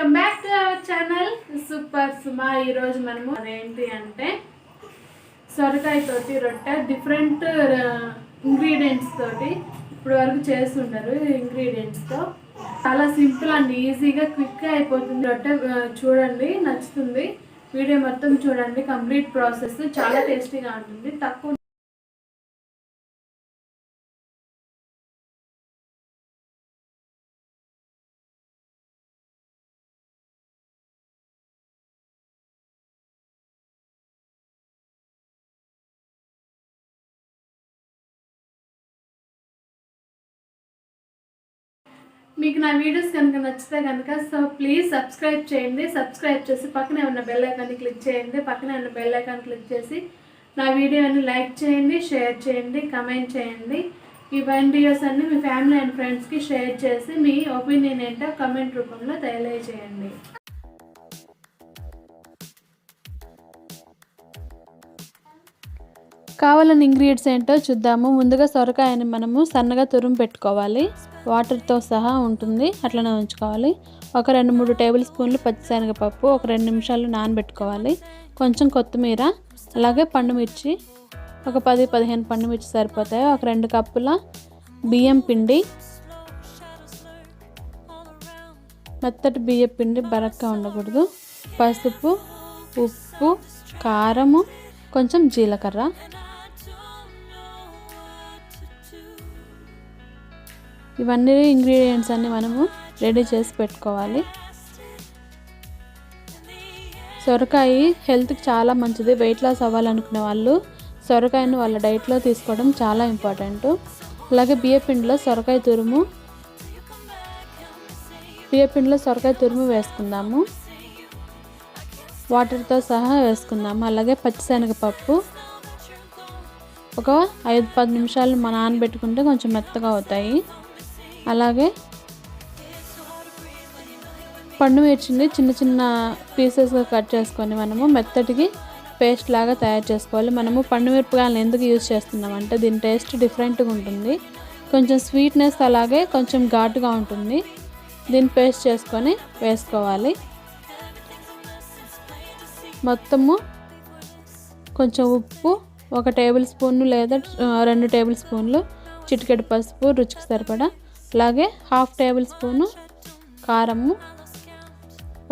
Welcome back to our channel super Suma. ఈరోజు మనము అదేంటి అంటే సొరకాయ తోటి రొట్టె డిఫరెంట్ ఇంగ్రీడియంట్స్ తోటి ఇప్పుడు వరకు చేస్తుంటారు. ఇంగ్రీడియంట్స్తో చాలా సింపుల్ అండ్ ఈజీగా క్విక్గా అయిపోతుంది రొట్టె. చూడండి, నచ్చుతుంది. వీడియో మొత్తం చూడండి, కంప్లీట్ ప్రాసెస్ చాలా టేస్టీగా ఉంటుంది. తక్కువ మీకు నా వీడియోస్ కనుక నచ్చితే కనుక ప్లీజ్ సబ్స్క్రైబ్ చేయండి. సబ్స్క్రైబ్ చేసి పక్కనే ఉన్న బెల్ ఐకాన్ని క్లిక్ చేయండి. పక్కనే ఉన్న బెల్ ఐకాన్ క్లిక్ చేసి నా వీడియోని లైక్ చేయండి, షేర్ చేయండి, కమెంట్ చేయండి. ఈ వీడియోస్ అన్ని మీ ఫ్యామిలీ అండ్ ఫ్రెండ్స్కి షేర్ చేసి మీ ఒపీనియన్ ఏంటో కమెంట్ రూపంలో తెలియజేయండి. కావాలని ఇంగ్రీడియంట్స్ ఏంటో చూద్దాము. ముందుగా సొరకాయని మనము సన్నగా తురుము పెట్టుకోవాలి. వాటర్తో సహా ఉంటుంది, అట్లనే ఉంచుకోవాలి. ఒక 2-3 టేబుల్ స్పూన్లు పచ్చిశనగపప్పు, ఒక 2 నిమిషాలు నానబెట్టుకోవాలి. కొంచెం కొత్తిమీర, అలాగే పండుమిర్చి, ఒక 10-15 పండుమిర్చి సరిపోతాయి. ఒక 2 కప్పుల బియ్యం పిండి, మెత్తటి బియ్యం పిండి, బరక్గా ఉండకూడదు. పసుపు, ఉప్పు, కారము, కొంచెం జీలకర్ర. ఇవన్నీ ఇంగ్రీడియంట్స్ అన్ని మనము రెడీ చేసి పెట్టుకోవాలి. సొరకాయ హెల్త్కి చాలా మంచిది. వెయిట్ లాస్ అవ్వాలనుకునే వాళ్ళు సొరకాయను వాళ్ళ డైట్లో తీసుకోవడం చాలా ఇంపార్టెంట్. అలాగే బియ్యపిండిలో సొరకాయ తురుము వేసుకుందాము. వాటర్తో సహా వేసుకుందాము. అలాగే పచ్చిశనగపప్పు ఒక 5-10 నిమిషాలు నానబెట్టుకుంటే కొంచెం మెత్తగా అవుతాయి. అలాగే పండుమిర్చిని చిన్న చిన్న పీసెస్గా కట్ చేసుకొని మనము మెత్తటికి పేస్ట్ లాగా తయారు చేసుకోవాలి. మనము పండుమిరపకాయలను ఎందుకు యూజ్ చేస్తున్నామంటే దీని టేస్ట్ డిఫరెంట్గా ఉంటుంది. కొంచెం స్వీట్నెస్, అలాగే కొంచెం ఘాటుగా ఉంటుంది. దీన్ని పేస్ట్ చేసుకొని వేసుకోవాలి. మొత్తము కొంచెం ఉప్పు, 1 టేబుల్ స్పూన్ లేదా 2 టేబుల్ స్పూన్లు, చిటికెడు పసుపు రుచికి సరిపడా, అలాగే 1/2 టేబుల్ స్పూను కారము,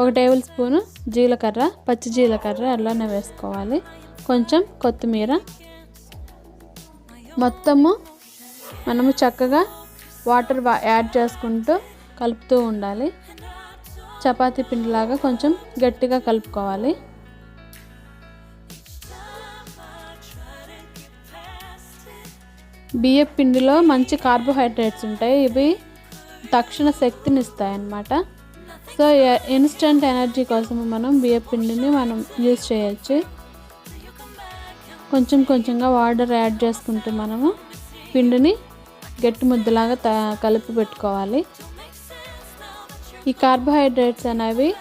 1 టేబుల్ స్పూను జీలకర్ర, పచ్చి జీలకర్ర అలానే వేసుకోవాలి. కొంచెం కొత్తిమీర. మొత్తము మనము చక్కగా వాటర్ యాడ్ చేసుకుంటూ కలుపుతూ ఉండాలి. చపాతీ పిండిలాగా కొంచెం గట్టిగా కలుపుకోవాలి. బియ్యం పిండిలో మంచి కార్బోహైడ్రేట్స్ ఉంటాయి. ఇవి తక్షణ శక్తిని ఇస్తాయి అన్నమాట. సో ఇన్స్టెంట్ ఎనర్జీ కోసం మనం బియ్యం పిండిని మనం యూజ్ చేయొచ్చు. కొంచెం కొంచెంగా వాటర్ యాడ్ చేసుకుంటూ మనము పిండిని గట్టి ముద్దలాగా కలిపి పెట్టుకోవాలి. ఈ కార్బోహైడ్రేట్స్ అనేవి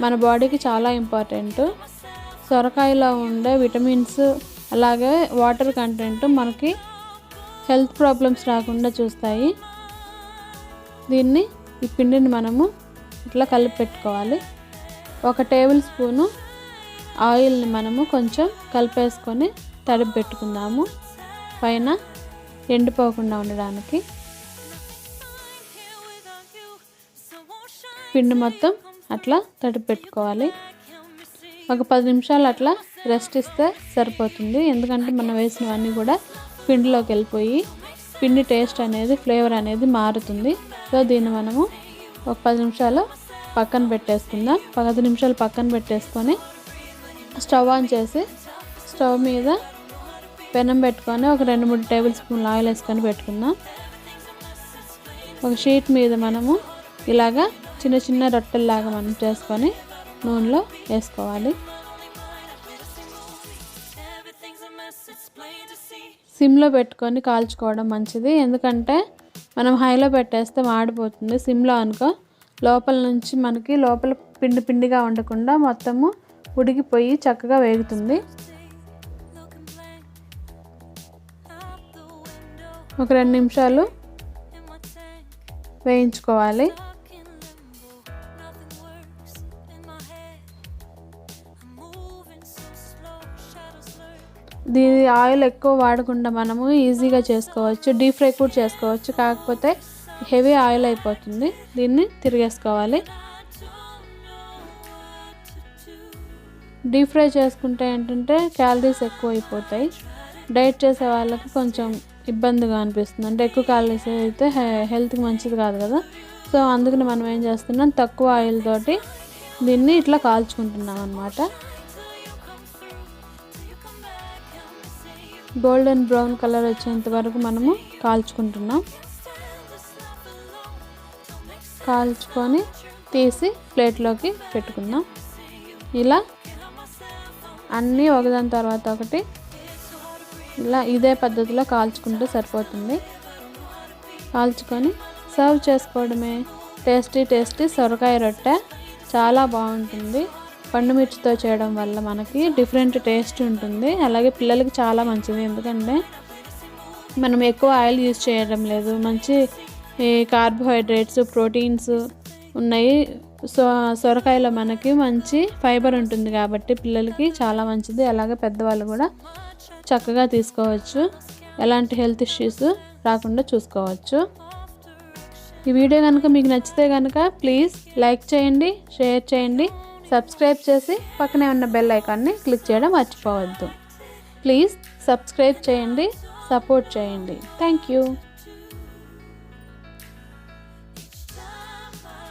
మన బాడీకి చాలా ఇంపార్టెంట్. సొరకాయలో ఉండే విటమిన్స్, అలాగే వాటర్ కంటెంట్ మనకి హెల్త్ ప్రాబ్లమ్స్ రాకుండా చూస్తాయి. ఈ పిండిని మనము ఇట్లా కలిపి పెట్టుకోవాలి. 1 టేబుల్ స్పూను ఆయిల్ని మనము కొంచెం కలిపేసుకొని తడిపి పెట్టుకుందాము, పైన ఎండిపోకుండా ఉండడానికి. పిండి మొత్తం అట్లా తడిపి పెట్టుకోవాలి. ఒక 10 నిమిషాలు అట్లా రెస్ట్ ఇస్తే సరిపోతుంది. ఎందుకంటే మనం వేసినవన్నీ కూడా పిండిలోకి వెళ్ళిపోయి పిండి టేస్ట్ అనేది, ఫ్లేవర్ అనేది మారుతుంది. సో దీన్ని మనము ఒక 10 నిమిషాలు పక్కన పెట్టేసుకుందాం. 10 నిమిషాలు పక్కన పెట్టేసుకొని స్టవ్ ఆన్ చేసి స్టవ్ మీద పెనం పెట్టుకొని ఒక 2-3 టేబుల్ స్పూన్లు ఆయిల్ వేసుకొని పెట్టుకుందాం. ఒక షీట్ మీద మనము ఇలాగా చిన్న చిన్న రొట్టెల్లాగా మనం చేసుకొని నూనెలో వేసుకోవాలి. సిమ్లో పెట్టుకొని కాల్చుకోవడం మంచిది. ఎందుకంటే మనం హైలో పెట్టేస్తే మాడిపోతుంది. సిమ్లో అనుకో లోపల నుంచి మనకి లోపల పిండి పిండిగా ఉండకుండా మొత్తము ఉడికిపోయి చక్కగా వేగుతుంది. ఒక 2 నిమిషాలు వేయించుకోవాలి. దీని ఆయిల్ ఎక్కువ వాడకుండా మనము ఈజీగా చేసుకోవచ్చు, డీప్ ఫ్రై కూడా చేసుకోవచ్చు. కాకపోతే హెవీ ఆయిల్ అయిపోతుంది. దీన్ని తిరిగేసుకోవాలి. డీప్ ఫ్రై చేసుకుంటే ఏంటంటే క్యాలరీస్ ఎక్కువ అయిపోతాయి. డైట్ చేసే వాళ్ళకి కొంచెం ఇబ్బందిగా అనిపిస్తుంది. అంటే ఎక్కువ క్యాలరీస్ అయితే హెల్త్కి మంచిది కాదు కదా. సో అందుకని మనం ఏం చేస్తున్నాం, తక్కువ ఆయిల్ తోటి దీన్ని ఇట్లా కాల్చుకుంటున్నాం అన్నమాట. గోల్డెన్ బ్రౌన్ కలర్ వచ్చేంత వరకు మనము కాల్చుకుంటున్నాం. కాల్చుకొని తీసి ప్లేట్లోకి పెట్టుకుందాం. ఇలా అన్నీ ఒకదాని తర్వాత ఒకటి ఇలా ఇదే పద్ధతిలో కాల్చుకుంటే సరిపోతుంది. కాల్చుకొని సర్వ్ చేసుకోవడమే. టేస్టీ సొరకాయ రొట్టె చాలా బాగుంటుంది. పండు మిర్చితో చేయడం వల్ల మనకి డిఫరెంట్ టేస్ట్ ఉంటుంది. అలాగే పిల్లలకి చాలా మంచిది, ఎందుకంటే మనం ఎక్కువ ఆయిల్ యూజ్ చేయడం లేదు. మంచి కార్బోహైడ్రేట్స్, ప్రోటీన్స్ ఉన్నాయి. సొరకాయలో మనకి మంచి ఫైబర్ ఉంటుంది కాబట్టి పిల్లలకి చాలా మంచిది. అలాగే పెద్దవాళ్ళు కూడా చక్కగా తీసుకోవచ్చు. ఎలాంటి హెల్త్ ఇష్యూస్ రాకుండా చూసుకోవచ్చు. ఈ వీడియో కనుక మీకు నచ్చితే కనుక ప్లీజ్ లైక్ చేయండి, షేర్ చేయండి, సబ్స్క్రైబ్ చేసి పక్కనే ఉన్న బెల్ ఐకాన్ని క్లిక్ చేయడం మర్చిపోవద్దు. ప్లీజ్ సబ్స్క్రైబ్ చేయండి, సపోర్ట్ చేయండి. Thank you.